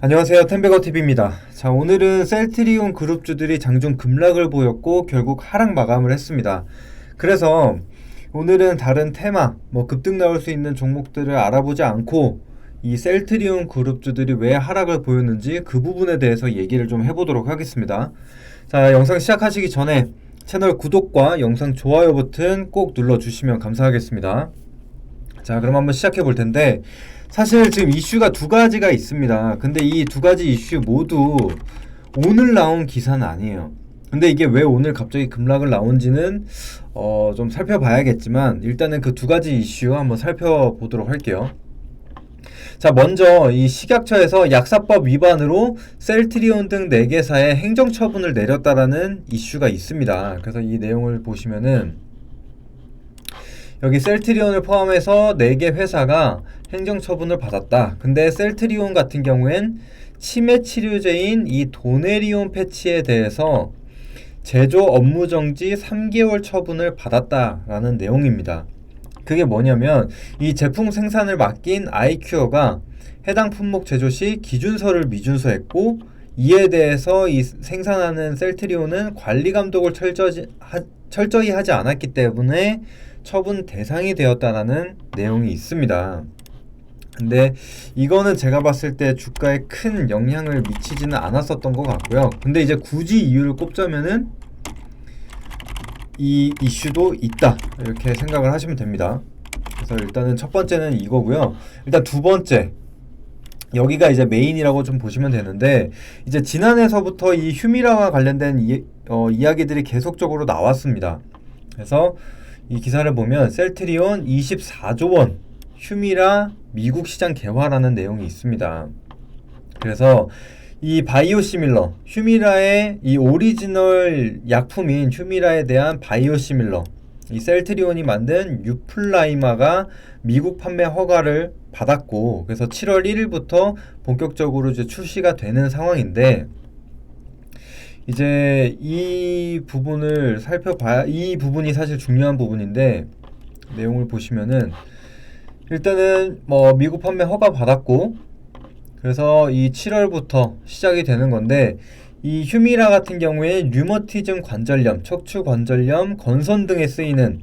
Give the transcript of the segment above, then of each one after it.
안녕하세요, 템베거TV입니다. 자, 오늘은 셀트리온 그룹주들이 장중 급락을 보였고 결국 하락 마감을 했습니다. 그래서 오늘은 다른 테마, 급등 나올 수 있는 종목들을 알아보지 않고 이 셀트리온 그룹주들이 왜 하락을 보였는지 그 부분에 대해서 얘기를 좀 해보도록 하겠습니다. 자, 영상 시작하시기 전에 채널 구독과 영상 좋아요 버튼 꼭 눌러주시면 감사하겠습니다. 자, 그럼 한번 시작해 볼 텐데, 사실 지금 이슈가 두 가지가 있습니다. 근데 이 두 가지 이슈 모두 오늘 나온 기사는 아니에요. 근데 이게 왜 오늘 갑자기 급락을 나온지는 좀 살펴봐야겠지만, 일단은 그 두 가지 이슈 한번 살펴보도록 할게요. 자, 먼저 이 식약처에서 약사법 위반으로 셀트리온 등 4개사에 행정처분을 내렸다라는 이슈가 있습니다. 그래서 이 내용을 보시면은 여기 셀트리온을 포함해서 4개 회사가 행정처분을 받았다. 근데 셀트리온 같은 경우엔 치매 치료제인 이 도네리온 패치에 대해서 제조 업무 정지 3개월 처분을 받았다라는 내용입니다. 그게 뭐냐면 이 제품 생산을 맡긴 아이큐어가 해당 품목 제조 시 기준서를 미준수했고, 이에 대해서 이 생산하는 셀트리온은 관리 감독을 철저히 하지 않았기 때문에 처분 대상이 되었다라는 내용이 있습니다. 근데 이거는 제가 봤을 때 주가에 큰 영향을 미치지는 않았었던 것 같고요. 근데 이제 굳이 이유를 꼽자면은 이 이슈도 있다, 이렇게 생각을 하시면 됩니다. 그래서 일단은 첫 번째는 이거고요. 일단 두 번째, 여기가 이제 메인이라고 좀 보시면 되는데, 이제 지난해서부터 이 휴미라와 관련된 이야기들이 계속적으로 나왔습니다. 그래서 이 기사를 보면 셀트리온 24조 원 휴미라 미국 시장 개화라는 내용이 있습니다. 그래서 이 바이오시밀러, 휴미라의 이 오리지널 약품인 휴미라에 대한 바이오시밀러, 이 셀트리온이 만든 유플라이마가 미국 판매 허가를 받았고, 그래서 7월 1일부터 본격적으로 이제 출시가 되는 상황인데, 이제 이 부분을 살펴봐야, 이 부분이 사실 중요한 부분인데, 내용을 보시면은 일단은 미국 판매 허가 받았고, 그래서 이 7월부터 시작이 되는 건데, 이 휴미라 같은 경우에 류머티즘 관절염, 척추 관절염, 건선 등에 쓰이는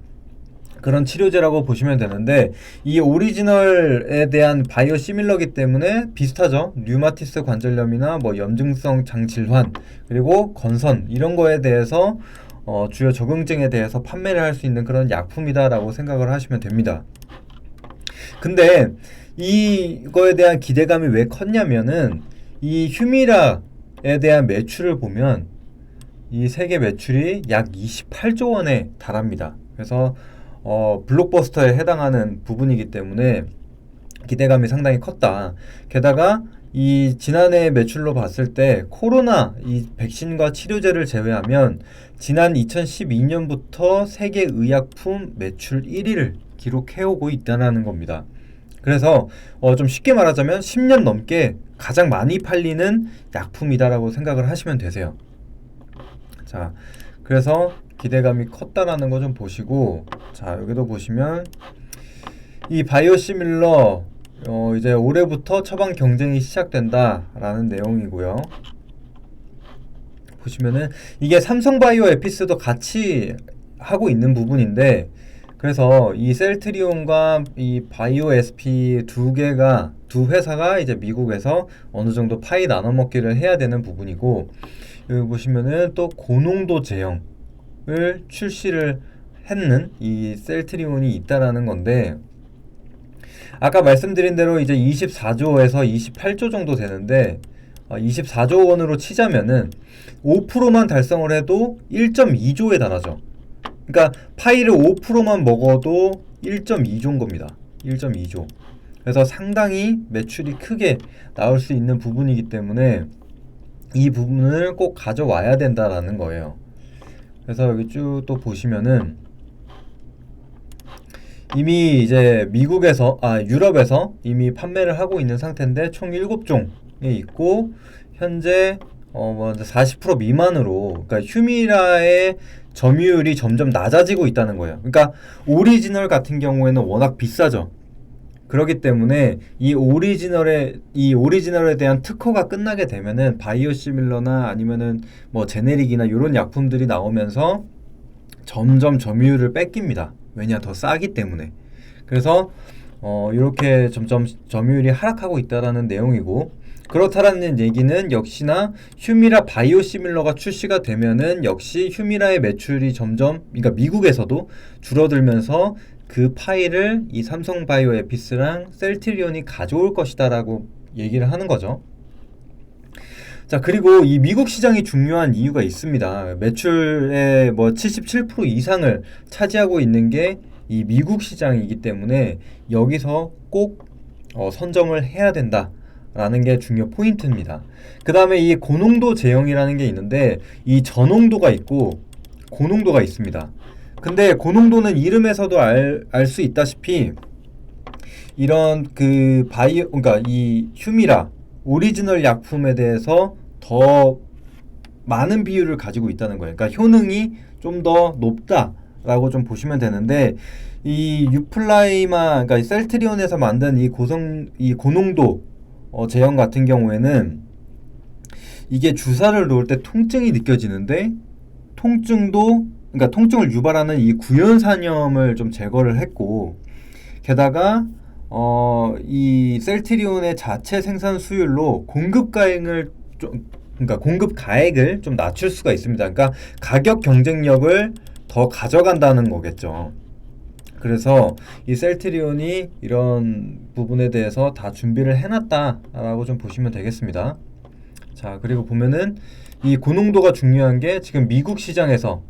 그런 치료제라고 보시면 되는데, 이 오리지널에 대한 바이오 시밀러기 때문에 비슷하죠. 류마티스 관절염이나 염증성 장질환, 그리고 건선, 이런 거에 대해서 주요 적응증에 대해서 판매를 할 수 있는 그런 약품이다라고 생각을 하시면 됩니다. 근데 이거에 대한 기대감이 왜 컸냐면은, 이 휴미라에 대한 매출을 보면 이 세계 매출이 약 28조 원에 달합니다. 그래서 블록버스터에 해당하는 부분이기 때문에 기대감이 상당히 컸다. 게다가 이 지난해 매출로 봤을 때 코로나 이 백신과 치료제를 제외하면 지난 2012년부터 세계 의약품 매출 1위를 기록해오고 있다는 겁니다. 그래서 좀 쉽게 말하자면 10년 넘게 가장 많이 팔리는 약품이다라고 생각을 하시면 되세요. 자, 그래서 기대감이 컸다라는 거 좀 보시고, 자, 여기도 보시면 이 바이오시밀러 이제 올해부터 처방 경쟁이 시작된다라는 내용이고요. 보시면은 이게 삼성바이오 에피스도 같이 하고 있는 부분인데, 그래서 이 셀트리온과 이 바이오 SP 두 회사가 이제 미국에서 어느 정도 파이 나눠 먹기를 해야 되는 부분이고, 여기 보시면은 또 고농도 제형을 출시를 했는 이 셀트리온이 있다라는 건데, 아까 말씀드린 대로 이제 24조에서 28조 정도 되는데, 24조 원으로 치자면은 5%만 달성을 해도 1.2조에 달하죠. 그러니까 파이를 5%만 먹어도 1.2조인 겁니다. 1.2조. 그래서 상당히 매출이 크게 나올 수 있는 부분이기 때문에 이 부분을 꼭 가져와야 된다라는 거예요. 그래서 여기 쭉 또 보시면은 이미 이제 유럽에서 이미 판매를 하고 있는 상태인데 총 7종에 있고, 현재 40% 미만으로, 그러니까 휴미라의 점유율이 점점 낮아지고 있다는 거예요. 그러니까 오리지널 같은 경우에는 워낙 비싸죠. 그렇기 때문에 이 오리지널에 대한 특허가 끝나게 되면은 바이오시밀러나 아니면은 뭐 제네릭이나 이런 약품들이 나오면서 점점 점유율을 뺏깁니다. 왜냐, 더 싸기 때문에. 그래서 이렇게 점점 점유율이 하락하고 있다라는 내용이고, 그렇다라는 얘기는 역시나 휴미라 바이오시밀러가 출시가 되면은 역시 휴미라의 매출이 점점, 그러니까 미국에서도 줄어들면서 그 파일을 이 삼성바이오에피스랑 셀트리온이 가져올 것이다라고 얘기를 하는 거죠. 자, 그리고 이 미국 시장이 중요한 이유가 있습니다. 매출의 뭐 77% 이상을 차지하고 있는 게 이 미국 시장이기 때문에 여기서 꼭 선점을 해야 된다라는 게 중요 포인트입니다. 그 다음에 이 고농도 제형이라는 게 있는데, 이 저농도가 있고 고농도가 있습니다. 근데 고농도는 이름에서도 알 수 있다시피 이런 그러니까 이 휴미라 오리지널 약품에 대해서 더 많은 비율을 가지고 있다는 거예요. 그러니까 효능이 좀 더 높다라고 좀 보시면 되는데, 이 유플라이마, 그러니까 셀트리온에서 만든 이 고농도 제형 같은 경우에는 이게 주사를 놓을 때 통증이 느껴지는데, 그러니까 통증을 유발하는 이 구연산염을 좀 제거를 했고, 게다가 이 셀트리온의 자체 생산 수율로 그러니까 공급 가액을 좀 낮출 수가 있습니다. 그러니까 가격 경쟁력을 더 가져간다는 거겠죠. 그래서 이 셀트리온이 이런 부분에 대해서 다 준비를 해놨다라고 좀 보시면 되겠습니다. 자, 그리고 보면은 이 고농도가 중요한 게 지금 미국 시장에서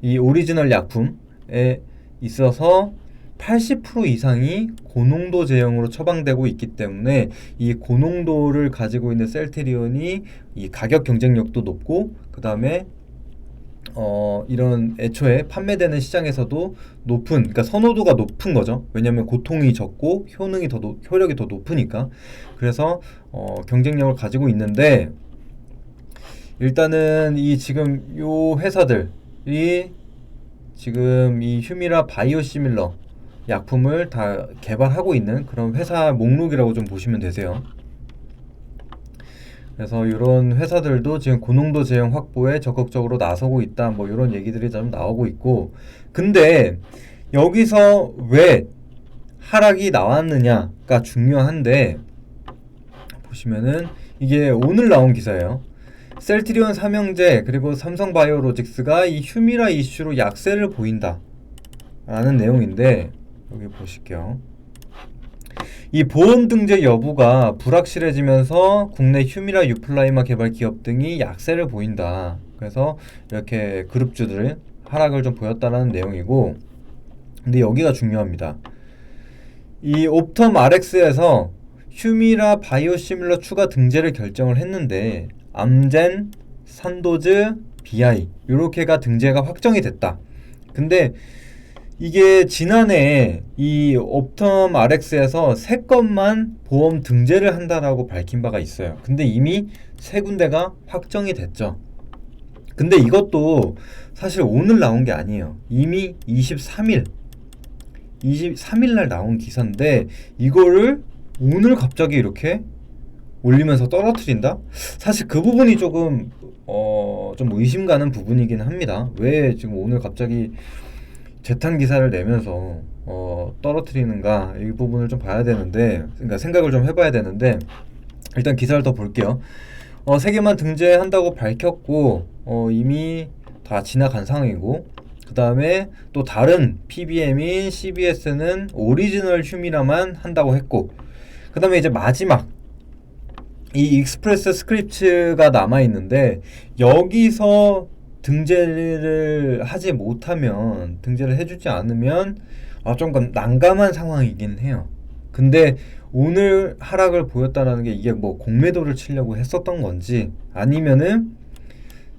이 오리지널 약품에 있어서 80% 이상이 고농도 제형으로 처방되고 있기 때문에 이 고농도를 가지고 있는 셀트리온이 이 가격 경쟁력도 높고, 그 다음에 이런 애초에 판매되는 시장에서도 그러니까 선호도가 높은 거죠. 왜냐면 고통이 적고 효력이 더 높으니까. 그래서 경쟁력을 가지고 있는데, 일단은 이 지금 요 회사들이 지금 이 휴미라 바이오시밀러 약품을 다 개발하고 있는 그런 회사 목록이라고 좀 보시면 되세요. 그래서 이런 회사들도 지금 고농도 제형 확보에 적극적으로 나서고 있다, 뭐 이런 얘기들이 좀 나오고 있고, 근데 여기서 왜 하락이 나왔느냐가 중요한데, 보시면은 이게 오늘 나온 기사예요. 셀트리온 삼형제 그리고 삼성바이오로직스가 이 휴미라 이슈로 약세를 보인다 라는 내용인데, 여기 보실게요. 이 보험 등재 여부가 불확실해지면서 국내 휴미라 유플라이마 개발 기업 등이 약세를 보인다. 그래서 이렇게 그룹주들 하락을 좀 보였다라는 내용이고, 근데 여기가 중요합니다. 이 옵텀 RX에서 휴미라 바이오시밀러 추가 등재를 결정을 했는데, 암젠, 산도즈, BI 요렇게가 등재가 확정이 됐다. 근데 이게 지난해 이 옵텀 RX에서 3건만 보험 등재를 한다라고 밝힌 바가 있어요. 근데 이미 3군데가 확정이 됐죠. 근데 이것도 사실 오늘 나온 게 아니에요. 이미 23일 날 나온 기사인데, 이거를 오늘 갑자기 이렇게 올리면서 떨어뜨린다? 사실 그 부분이 조금 좀 의심 가는 부분이긴 합니다. 왜 지금 오늘 갑자기 재탄 기사를 내면서 떨어뜨리는가, 이 부분을 좀 봐야 되는데, 그러니까 생각을 좀 해봐야 되는데, 일단 기사를 더 볼게요. 3개만 등재한다고 밝혔고, 이미 다 지나간 상황이고, 그 다음에 또 다른 PBM인 CBS는 오리지널 휴미라만 한다고 했고, 그 다음에 이제 마지막 이 익스프레스 스크립츠가 남아있는데, 여기서 등재를 하지 못하면, 등재를 해주지 않으면 좀 난감한 상황이긴 해요. 근데 오늘 하락을 보였다라는 게 이게 뭐 공매도를 치려고 했었던 건지, 아니면은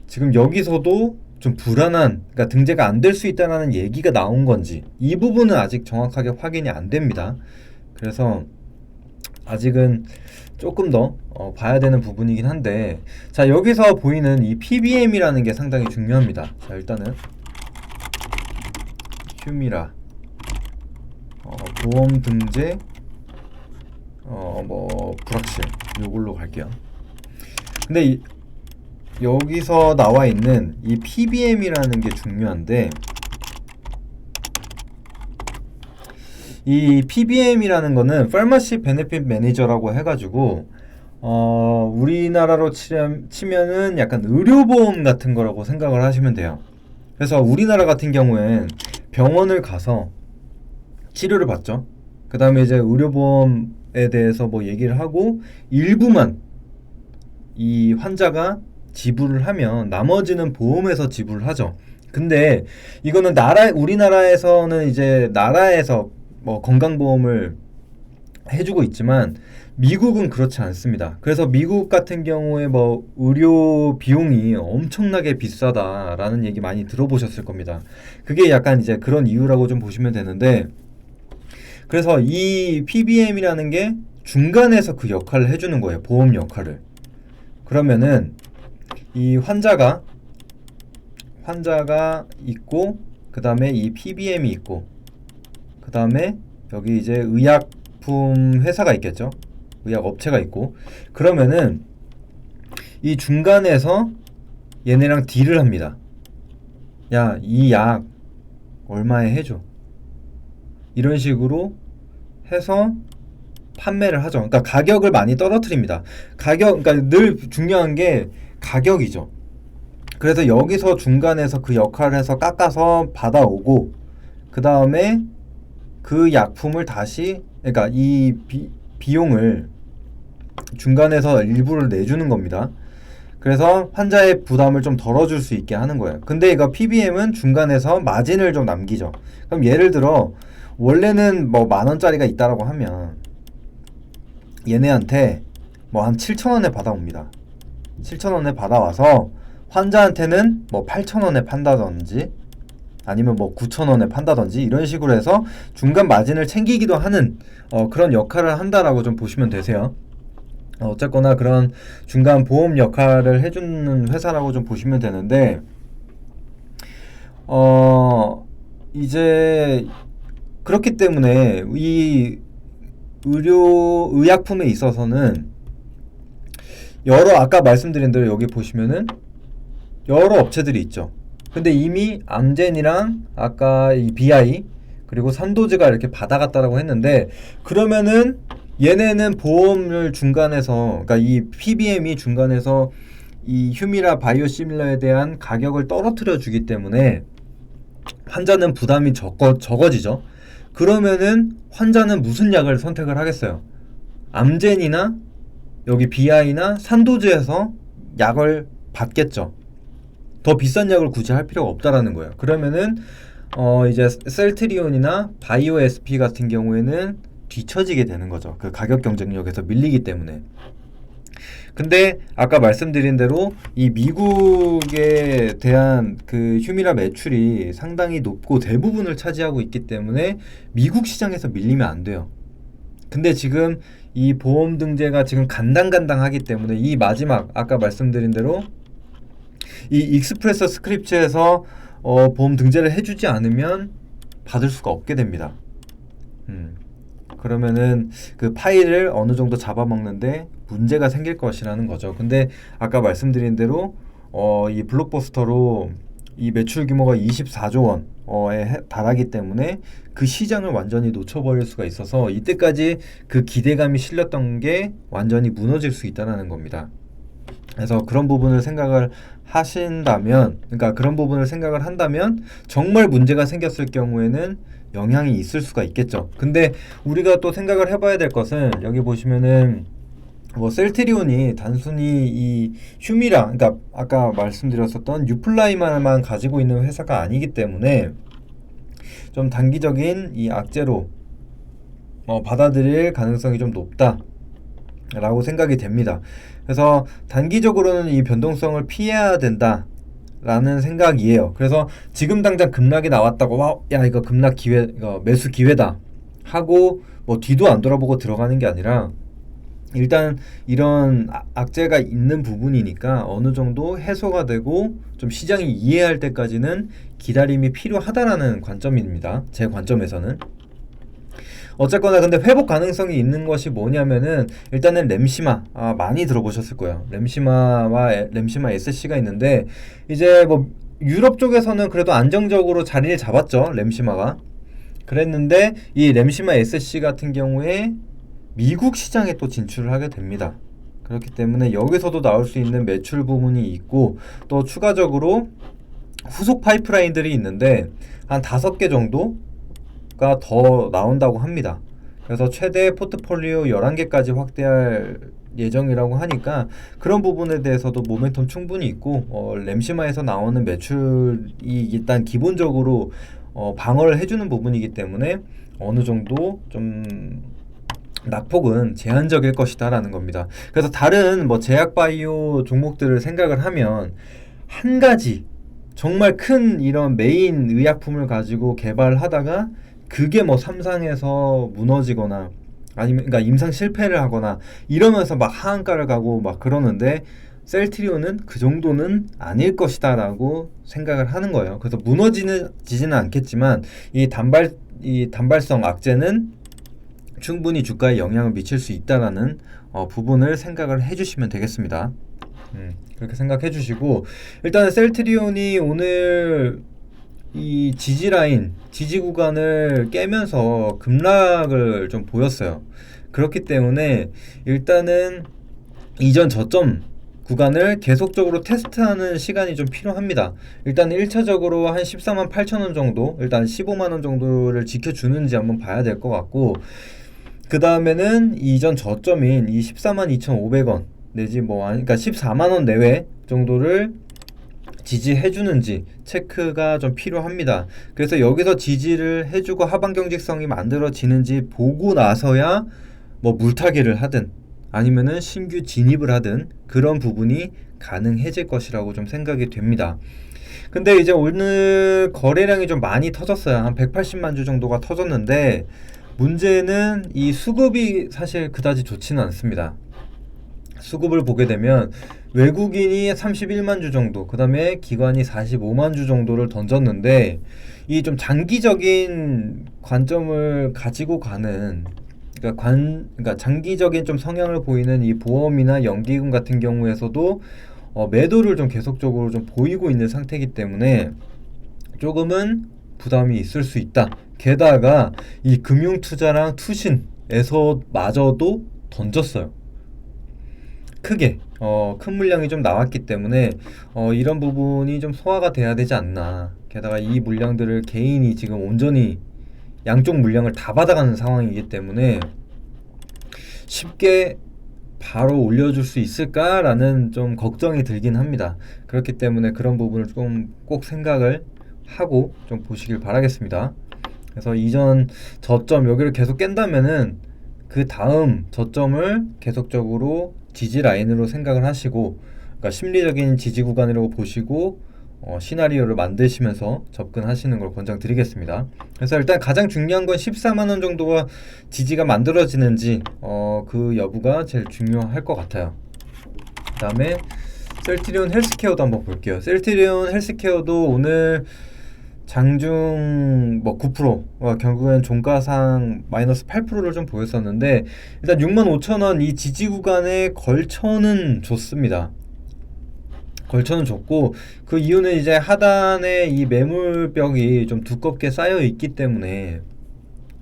지금 여기서도 좀 불안한, 그러니까 등재가 안 될 수 있다는 얘기가 나온 건지, 이 부분은 아직 정확하게 확인이 안 됩니다. 그래서 아직은 조금 더 봐야 되는 부분이긴 한데, 자, 여기서 보이는 이 PBM이라는 게 상당히 중요합니다. 자, 일단은 휴미라 보험 등재 뭐 불확실 요걸로 갈게요. 근데 여기서 나와 있는 이 PBM이라는 게 중요한데, 이 PBM이라는 거는 Pharmacy Benefit Manager라고 해가지고 우리나라로 치면은 약간 의료보험 같은 거라고 생각을 하시면 돼요. 그래서 우리나라 같은 경우엔 병원을 가서 치료를 받죠. 그 다음에 이제 의료보험에 대해서 뭐 얘기를 하고 일부만 이 환자가 지불을 하면 나머지는 보험에서 지불을 하죠. 근데 이거는 우리나라에서는 이제 나라에서 뭐 건강보험을 해주고 있지만 미국은 그렇지 않습니다. 그래서 미국 같은 경우에 뭐 의료 비용이 엄청나게 비싸다라는 얘기 많이 들어보셨을 겁니다. 그게 약간 이제 그런 이유라고 좀 보시면 되는데, 그래서 이 PBM이라는 게 중간에서 그 역할을 해주는 거예요. 보험 역할을. 그러면은 이 환자가 있고, 그 다음에 이 PBM이 있고, 그 다음에 여기 이제 의약품 회사가 있겠죠. 의약 업체가 있고, 그러면은 이 중간에서 얘네랑 딜을 합니다. 야, 이 약 얼마에 해줘. 이런 식으로 해서 판매를 하죠. 그러니까 가격을 많이 떨어뜨립니다. 그러니까 늘 중요한 게 가격이죠. 그래서 여기서 중간에서 그 역할을 해서 깎아서 받아오고, 그 다음에 그 약품을 다시, 그러니까 이 비용을 중간에서 일부를 내주는 겁니다. 그래서 환자의 부담을 좀 덜어줄 수 있게 하는 거예요. 근데 이거 PBM은 중간에서 마진을 좀 남기죠. 그럼 예를 들어 원래는 뭐 10,000원짜리가 있다라고 하면 얘네한테 뭐 한 7,000원에 받아옵니다. 7,000원에 받아와서 환자한테는 뭐 8,000원에 판다든지 아니면 뭐 9,000원에 판다든지 이런 식으로 해서 중간 마진을 챙기기도 하는 그런 역할을 한다라고 좀 보시면 되세요. 어쨌거나 그런 중간 보험 역할을 해주는 회사라고 좀 보시면 되는데, 이제 그렇기 때문에 이 의약품에 있어서는 아까 말씀드린 대로 여기 보시면은 여러 업체들이 있죠. 근데 이미 암젠이랑 아까 이 BI 그리고 산도즈가 이렇게 받아갔다라고 했는데, 그러면은 얘네는 보험을 중간에서, 그러니까 이 PBM이 중간에서 이 휴미라 바이오시밀러에 대한 가격을 떨어뜨려 주기 때문에 환자는 부담이 적어지죠. 그러면은 환자는 무슨 약을 선택을 하겠어요? 암젠이나 여기 BI나 산도즈에서 약을 받겠죠. 더 비싼 약을 굳이 할 필요가 없다라는 거예요. 그러면은 이제 셀트리온이나 바이오 SP 같은 경우에는 뒤처지게 되는 거죠. 그 가격 경쟁력에서 밀리기 때문에. 근데 아까 말씀드린 대로 이 미국에 대한 그 휴미라 매출이 상당히 높고 대부분을 차지하고 있기 때문에 미국 시장에서 밀리면 안 돼요. 근데 지금 이 보험 등재가 지금 간당간당하기 때문에 이 마지막 아까 말씀드린 대로 이 익스프레스 스크립트에서 보험 등재를 해주지 않으면 받을 수가 없게 됩니다. 그러면은 그 파일을 어느 정도 잡아먹는데 문제가 생길 것이라는 거죠. 근데 아까 말씀드린 대로 이 블록버스터로 이 매출 규모가 24조 원에 달하기 때문에 그 시장을 완전히 놓쳐버릴 수가 있어서 이때까지 그 기대감이 실렸던 게 완전히 무너질 수 있다는 겁니다. 그래서 그런 부분을 생각을 하신다면, 그러니까 그런 부분을 생각을 한다면 정말 문제가 생겼을 경우에는 영향이 있을 수가 있겠죠. 근데 우리가 또 생각을 해봐야 될 것은 여기 보시면은 뭐 셀트리온이 단순히 이 휴미라, 그러니까 아까 말씀드렸었던 유플라이만만 가지고 있는 회사가 아니기 때문에 좀 단기적인 이 악재로 받아들일 가능성이 좀 높다라고 생각이 됩니다. 그래서 단기적으로는 이 변동성을 피해야 된다 라는 생각이에요. 그래서 지금 당장 급락이 나왔다고 야 이거 급락 기회, 이거 매수 기회다 하고 뭐 뒤도 안 돌아보고 들어가는 게 아니라 일단 이런 악재가 있는 부분이니까 어느 정도 해소가 되고 좀 시장이 이해할 때까지는 기다림이 필요하다라는 관점입니다. 제 관점에서는. 어쨌거나 근데 회복 가능성이 있는 것이 뭐냐면은 일단은 램시마, 많이 들어보셨을 거예요. 램시마 SC가 있는데 이제 뭐 유럽 쪽에서는 그래도 안정적으로 자리를 잡았죠, 램시마가. 그랬는데 이 램시마 SC 같은 경우에 미국 시장에 또 진출을 하게 됩니다. 그렇기 때문에 여기서도 나올 수 있는 매출 부분이 있고, 또 추가적으로 후속 파이프라인들이 있는데 한 5개 정도가 더 나온다고 합니다. 그래서 최대 포트폴리오 11개까지 확대할 예정이라고 하니까 그런 부분에 대해서도 모멘텀 충분히 있고, 램시마에서 나오는 매출이 일단 기본적으로 방어를 해주는 부분이기 때문에 어느 정도 좀 낙폭은 제한적일 것이다 라는 겁니다. 그래서 다른 뭐 제약바이오 종목들을 생각을 하면 한 가지 정말 큰 이런 메인 의약품을 가지고 개발하다가 그게 뭐 삼상에서 무너지거나 아니면 그러니까 임상 실패를 하거나 이러면서 막 하한가를 가고 막 그러는데, 셀트리온은 그 정도는 아닐 것이다 라고 생각을 하는 거예요. 그래서 무너지지는 않겠지만 이 단발성 악재는 충분히 주가에 영향을 미칠 수 있다라는 부분을 생각을 해주시면 되겠습니다. 그렇게 생각해 주시고, 일단은 셀트리온이 오늘 이 지지 구간을 깨면서 급락을 좀 보였어요. 그렇기 때문에 일단은 이전 저점 구간을 계속적으로 테스트하는 시간이 좀 필요합니다. 일단 1차적으로 한 14만 8천 원 정도, 일단 15만 원 정도를 지켜주는지 한번 봐야 될 것 같고, 그 다음에는 이전 저점인 이 14만 2,500원 내지 그러니까 14만 원 내외 정도를 지지해주는지 체크가 좀 필요합니다. 그래서 여기서 지지를 해주고 하방 경직성이 만들어지는지 보고 나서야 뭐 물타기를 하든 아니면은 신규 진입을 하든 그런 부분이 가능해질 것이라고 좀 생각이 됩니다. 근데 이제 오늘 거래량이 좀 많이 터졌어요. 한 180만 주 정도가 터졌는데, 문제는 이 수급이 사실 그다지 좋지는 않습니다. 수급을 보게 되면 외국인이 31만 주 정도, 그 다음에 기관이 45만 주 정도를 던졌는데, 이 좀 장기적인 관점을 가지고 가는, 그러니까 장기적인 좀 성향을 보이는 이 보험이나 연기금 같은 경우에서도 매도를 좀 계속적으로 좀 보이고 있는 상태이기 때문에 조금은 부담이 있을 수 있다. 게다가 이 금융투자랑 투신에서 마저도 던졌어요. 크게 큰 물량이 좀 나왔기 때문에 이런 부분이 좀 소화가 돼야 되지 않나. 게다가 이 물량들을 개인이 지금 온전히 양쪽 물량을 다 받아가는 상황이기 때문에 쉽게 바로 올려줄 수 있을까라는 좀 걱정이 들긴 합니다. 그렇기 때문에 그런 부분을 좀 꼭 생각을 하고 좀 보시길 바라겠습니다. 그래서 이전 저점 여기를 계속 깬다면은 그 다음 저점을 계속적으로 지지 라인으로 생각을 하시고, 그러니까 심리적인 지지 구간이라고 보시고 시나리오를 만드시면서 접근하시는 걸 권장드리겠습니다. 그래서 일단 가장 중요한 건 14만 원 정도가 지지가 만들어지는지 그 여부가 제일 중요할 것 같아요. 그 다음에 셀트리온 헬스케어도 한번 볼게요. 셀트리온 헬스케어도 오늘 장중 9%, 결국엔 종가상 마이너스 8%를 좀 보였었는데, 일단 65,000원 이 지지 구간에 걸쳐는 좋습니다. 걸쳐는 좋고, 그 이유는 이제 하단에 이 매물벽이 좀 두껍게 쌓여 있기 때문에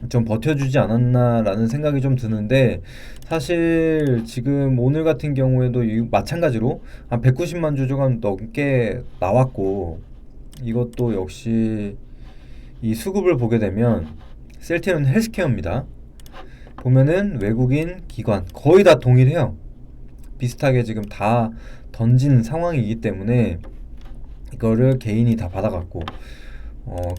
좀 버텨주지 않았나라는 생각이 좀 드는데, 사실 지금 오늘 같은 경우에도 마찬가지로 한 190만 주 조금 넘게 나왔고, 이것도 역시 이 수급을 보게 되면 셀트리온 헬스케어입니다. 보면은 외국인 기관 거의 다 동일해요. 비슷하게 지금 다 던진 상황이기 때문에 이거를 개인이 다 받아갔고,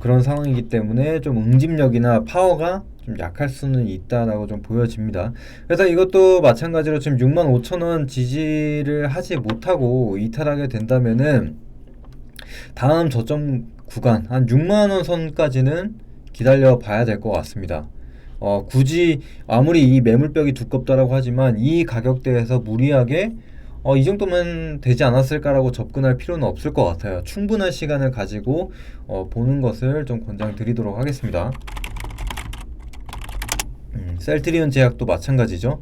그런 상황이기 때문에 좀 응집력이나 파워가 좀 약할 수는 있다라고 좀 보여집니다. 그래서 이것도 마찬가지로 지금 65,000원 지지를 하지 못하고 이탈하게 된다면은 다음 저점 구간 한 6만원 선까지는 기다려 봐야 될 것 같습니다. 굳이 아무리 이 매물벽이 두껍다라고 하지만 이 가격대에서 무리하게 이 정도면 되지 않았을까라고 접근할 필요는 없을 것 같아요. 충분한 시간을 가지고 보는 것을 좀 권장드리도록 하겠습니다. 셀트리온 제약도 마찬가지죠.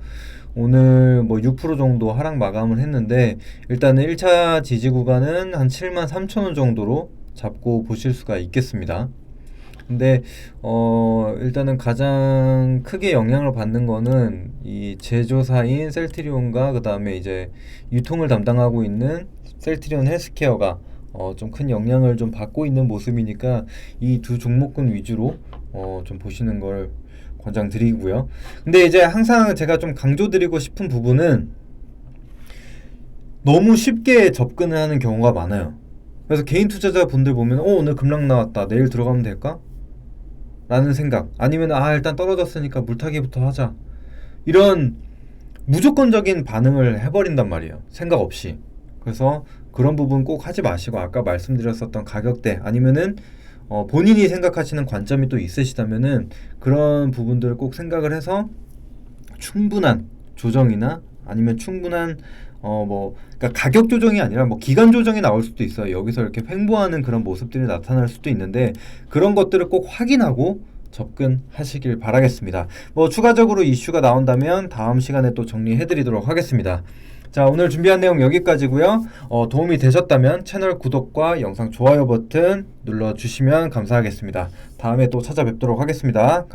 오늘 뭐 6% 정도 하락 마감을 했는데 일단은 1차 지지 구간은 한 73,000원 정도로 잡고 보실 수가 있겠습니다. 근데 일단은 가장 크게 영향을 받는 거는 이 제조사인 셀트리온과 그 다음에 이제 유통을 담당하고 있는 셀트리온 헬스케어가 좀 큰 영향을 좀 받고 있는 모습이니까 이 두 종목군 위주로 좀 보시는 걸 권장드리고요. 근데 이제 항상 제가 좀 강조드리고 싶은 부분은 너무 쉽게 접근을 하는 경우가 많아요. 그래서 개인 투자자분들 보면 오늘 급락 나왔다, 내일 들어가면 될까? 라는 생각, 아니면 일단 떨어졌으니까 물타기부터 하자, 이런 무조건적인 반응을 해버린단 말이에요, 생각 없이. 그래서 그런 부분 꼭 하지 마시고, 아까 말씀드렸었던 가격대 아니면은 본인이 생각하시는 관점이 또 있으시다면은 그런 부분들을 꼭 생각을 해서 충분한 조정이나 아니면 충분한 그러니까 가격 조정이 아니라 뭐 기간 조정이 나올 수도 있어요. 여기서 이렇게 횡보하는 그런 모습들이 나타날 수도 있는데 그런 것들을 꼭 확인하고 접근하시길 바라겠습니다. 뭐 추가적으로 이슈가 나온다면 다음 시간에 또 정리해드리도록 하겠습니다. 자, 오늘 준비한 내용 여기까지고요. 도움이 되셨다면 채널 구독과 영상 좋아요 버튼 눌러주시면 감사하겠습니다. 다음에 또 찾아뵙도록 하겠습니다.